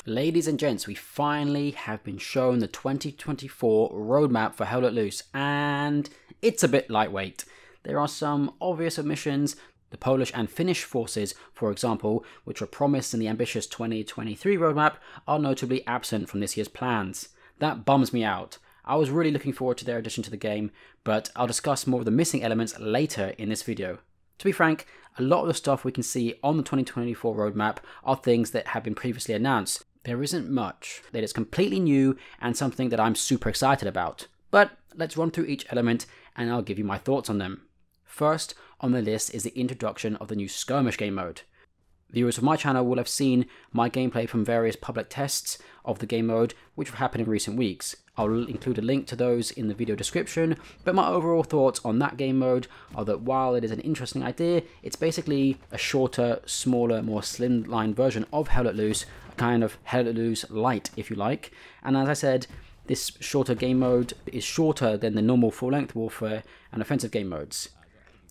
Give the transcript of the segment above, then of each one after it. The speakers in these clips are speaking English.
Ladies and gents, we finally have been shown the 2024 roadmap for Hell Let Loose, and it's a bit lightweight. There are some obvious omissions. The Polish and Finnish forces, for example, which were promised in the ambitious 2023 roadmap, are notably absent from this year's plans. That bums me out. I was really looking forward to their addition to the game, but I'll discuss more of the missing elements later in this video. To be frank, a lot of the stuff we can see on the 2024 roadmap are things that have been previously announced. There isn't much that is completely new and something that I'm super excited about. But let's run through each element and I'll give you my thoughts on them. First on the list is the introduction of the new Skirmish game mode. Viewers of my channel will have seen my gameplay from various public tests of the game mode which have happened in recent weeks. I'll include a link to those in the video description, but my overall thoughts on that game mode are that while it is an interesting idea, it's basically a shorter, smaller, more slimline version of Hell Let Loose, a kind of Hell Let Loose light if you like. And as I said, this shorter game mode is shorter than the normal full-length warfare and offensive game modes.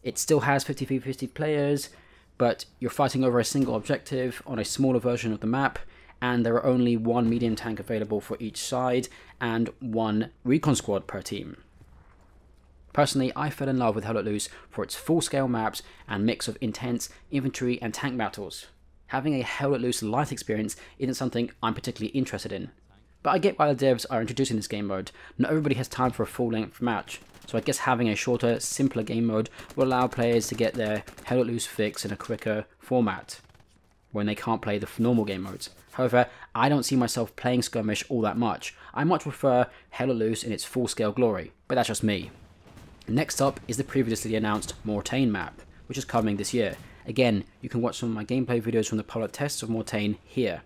It still has 50v50 players, but you're fighting over a single objective on a smaller version of the map, and there are only one medium tank available for each side and one recon squad per team. Personally, I fell in love with Hell Let Loose for its full-scale maps and mix of intense infantry and tank battles. Having a Hell Let Loose light experience isn't something I'm particularly interested in. But I get why the devs are introducing this game mode. Not everybody has time for a full-length match, so I guess having a shorter, simpler game mode will allow players to get their Hell Let Loose fix in a quicker format when they can't play the normal game modes. However, I don't see myself playing Skirmish all that much. I much prefer Hell Let Loose in its full-scale glory, but that's just me. Next up is the previously announced Morne map, which is coming this year. Again, you can watch some of my gameplay videos from the public tests of Morne here.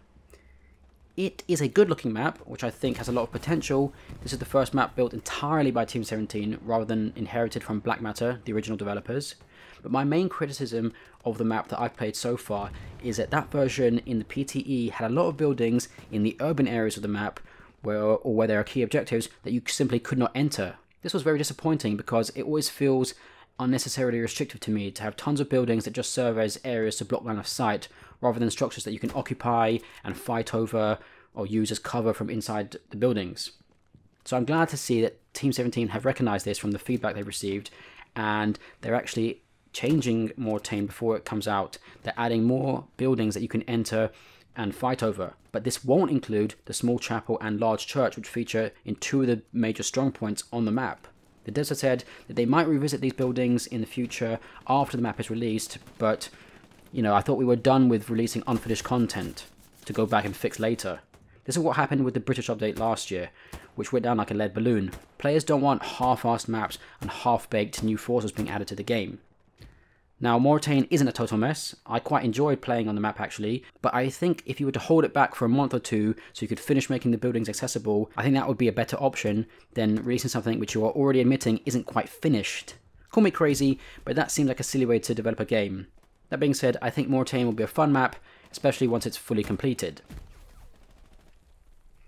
It is a good looking map, which I think has a lot of potential. This is the first map built entirely by Team 17 rather than inherited from Black Matter, the original developers. But my main criticism of the map that I've played so far is that that version in the PTE had a lot of buildings in the urban areas of the map where there are key objectives that you simply could not enter. This was very disappointing because it always feels unnecessarily restrictive to me to have tons of buildings that just serve as areas to block line of sight rather than structures that you can occupy and fight over or use as cover from inside the buildings. So I'm glad to see that Team 17 have recognized this from the feedback they've received, and they're actually changing Morne before it comes out. They're adding more buildings that you can enter and fight over, but this won't include the small chapel and large church which feature in two of the major strong points on the map. The devs have said that they might revisit these buildings in the future after the map is released, but I thought we were done with releasing unfinished content to go back and fix later. This is what happened with the British update last year, which went down like a lead balloon. Players don't want half-assed maps and half-baked new forces being added to the game. Now, Morne isn't a total mess. I quite enjoyed playing on the map actually, but I think if you were to hold it back for a month or two so you could finish making the buildings accessible, I think that would be a better option than releasing something which you are already admitting isn't quite finished. Call me crazy, but that seems like a silly way to develop a game. That being said, I think Morne will be a fun map, especially once it's fully completed.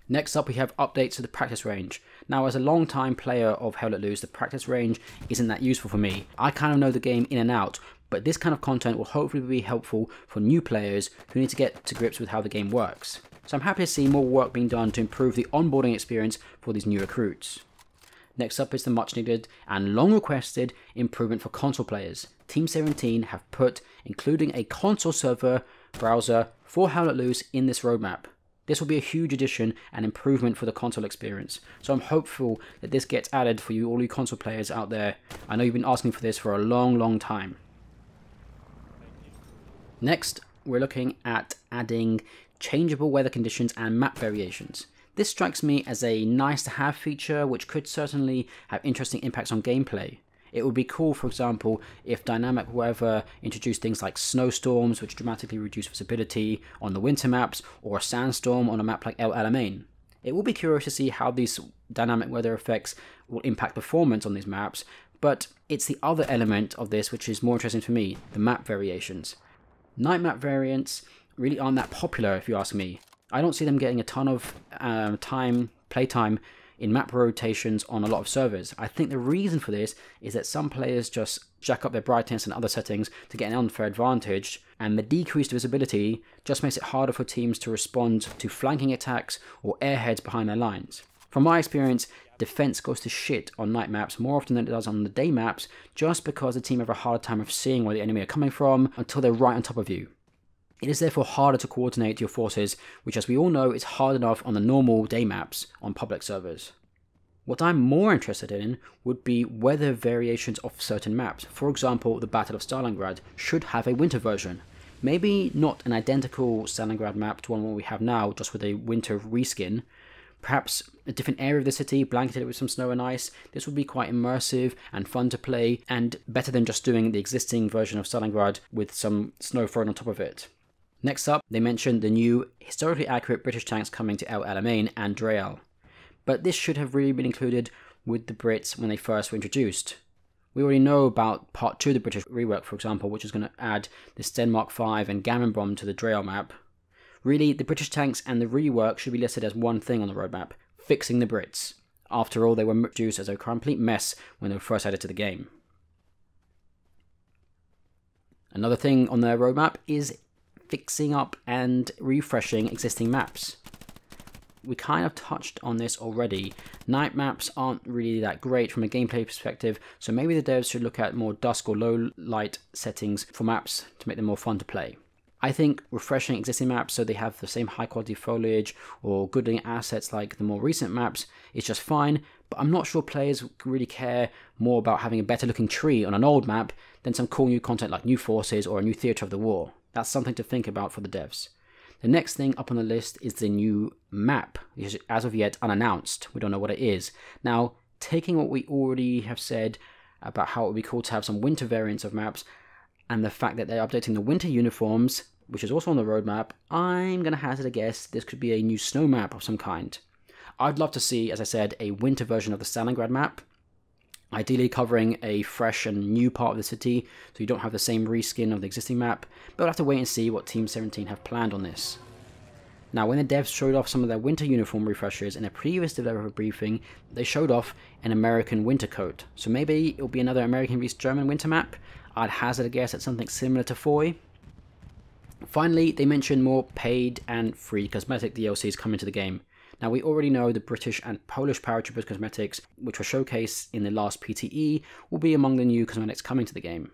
Next up we have updates to the practice range. Now, as a long-time player of Hell Let Loose, the practice range isn't that useful for me. I kind of know the game in and out, but this kind of content will hopefully be helpful for new players who need to get to grips with how the game works. So I'm happy to see more work being done to improve the onboarding experience for these new recruits. Next up is the much needed and long requested improvement for console players. Team 17 have put including a console server browser for Hell Let Loose in this roadmap. This will be a huge addition and improvement for the console experience, so I'm hopeful that this gets added for all you console players out there. I know you've been asking for this for a long time. Next, we're looking at adding changeable weather conditions and map variations. This strikes me as a nice to have feature which could certainly have interesting impacts on gameplay. It would be cool, for example, if dynamic weather introduced things like snowstorms, which dramatically reduce visibility on the winter maps, or a sandstorm on a map like El Alamein. It will be curious to see how these dynamic weather effects will impact performance on these maps, but it's the other element of this which is more interesting for me, the map variations. Night map variants really aren't that popular if you ask me. I don't see them getting a ton of playtime in map rotations on a lot of servers. I think the reason for this is that some players just jack up their brightness and other settings to get an unfair advantage, and the decreased visibility just makes it harder for teams to respond to flanking attacks or airheads behind their lines. From my experience, defense goes to shit on night maps more often than it does on the day maps, just because the team have a hard time of seeing where the enemy are coming from until they're right on top of you. It is therefore harder to coordinate your forces, which, as we all know, is hard enough on the normal day maps on public servers. What I'm more interested in would be whether variations of certain maps, for example the Battle of Stalingrad, should have a winter version. Maybe not an identical Stalingrad map to one we have now, just with a winter reskin. Perhaps a different area of the city, blanketed with some snow and ice. This would be quite immersive and fun to play, and better than just doing the existing version of Stalingrad with some snow thrown on top of it. Next up, they mentioned the new, historically accurate British tanks coming to El Alamein and Dreal. But this should have really been included with the Brits when they first were introduced. We already know about Part 2 of the British rework, for example, which is going to add the Sten Mark V and Gammon Bomb to the Dreal map. Really, the British tanks and the rework should be listed as one thing on the roadmap: fixing the Brits. After all, they were introduced as a complete mess when they were first added to the game. Another thing on their roadmap is fixing up and refreshing existing maps. We kind of touched on this already. Night maps aren't really that great from a gameplay perspective, so maybe the devs should look at more dusk or low light settings for maps to make them more fun to play. I think refreshing existing maps so they have the same high quality foliage or good looking assets like the more recent maps is just fine, but I'm not sure players really care more about having a better looking tree on an old map than some cool new content like new forces or a new theatre of the war. That's something to think about for the devs. The next thing up on the list is the new map, which is as of yet unannounced. We don't know what it is. Now, taking what we already have said about how it would be cool to have some winter variants of maps, and the fact that they're updating the winter uniforms, which is also on the roadmap, I'm going to hazard a guess this could be a new snow map of some kind. I'd love to see, as I said, a winter version of the Stalingrad map, ideally covering a fresh and new part of the city, so you don't have the same reskin of the existing map, but we'll have to wait and see what Team 17 have planned on this. Now, when the devs showed off some of their winter uniform refreshers in a previous developer briefing, they showed off an American winter coat, so maybe it'll be another American vs German winter map. I'd hazard a guess at something similar to Foy. Finally, they mentioned more paid and free cosmetic DLCs coming to the game. Now, we already know the British and Polish paratroopers cosmetics, which were showcased in the last PTE, will be among the new cosmetics coming to the game.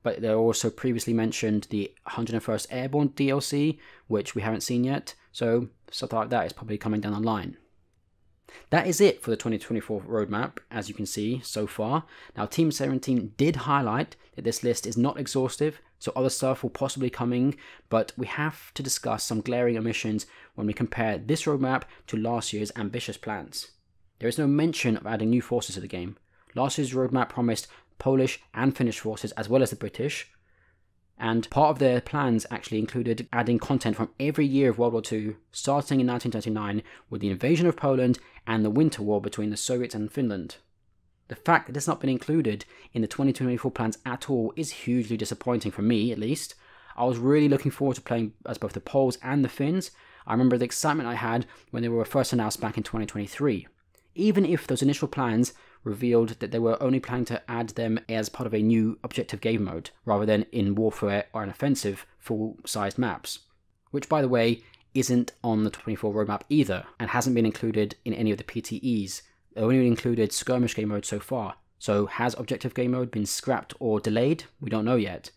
But they also previously mentioned the 101st Airborne DLC, which we haven't seen yet, so stuff like that is probably coming down the line. That is it for the 2024 roadmap, as you can see so far. Now, Team 17 did highlight that this list is not exhaustive, so other stuff will possibly coming, but we have to discuss some glaring omissions when we compare this roadmap to last year's ambitious plans. There is no mention of adding new forces to the game. Last year's roadmap promised Polish and Finnish forces as well as the British, and part of their plans actually included adding content from every year of World War II, starting in 1939 with the invasion of Poland and the Winter War between the Soviets and Finland. The fact that it's not been included in the 2024 plans at all is hugely disappointing for me, at least. I was really looking forward to playing as both the Poles and the Finns. I remember the excitement I had when they were first announced back in 2023. Even if those initial plans revealed that they were only planning to add them as part of a new objective game mode, rather than in warfare or an offensive full-sized maps. Which, by the way, isn't on the 24 roadmap either, and hasn't been included in any of the PTEs. They only included Skirmish game mode so far. So has objective game mode been scrapped or delayed? We don't know yet.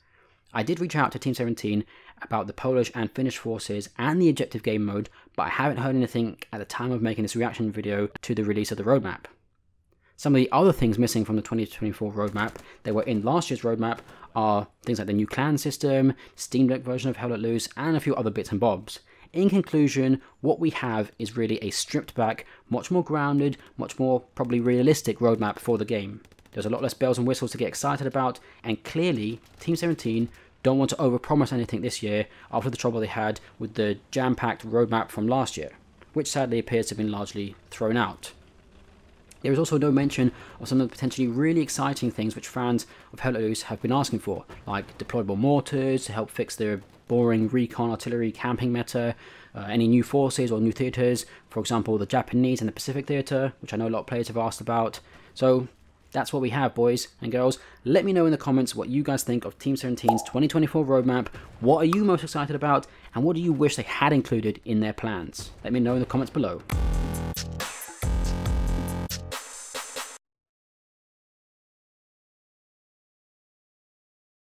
I did reach out to Team 17 about the Polish and Finnish forces and the objective game mode, but I haven't heard anything at the time of making this reaction video to the release of the roadmap. Some of the other things missing from the 2024 roadmap that were in last year's roadmap are things like the new clan system, Steam Deck version of Hell Let Loose, and a few other bits and bobs. In conclusion, what we have is really a stripped back, much more grounded, much more probably realistic roadmap for the game. There's a lot less bells and whistles to get excited about, and clearly Team 17 don't want to overpromise anything this year after the trouble they had with the jam-packed roadmap from last year, which sadly appears to have been largely thrown out. There is also no mention of some of the potentially really exciting things which fans of Hell Let Loose have been asking for, like deployable mortars to help fix their boring recon artillery camping meta, any new forces or new theatres, for example the Japanese and the Pacific Theatre, which I know a lot of players have asked about. So that's what we have, boys and girls. Let me know in the comments what you guys think of Team 17's 2024 roadmap. What are you most excited about, and what do you wish they had included in their plans? Let me know in the comments below.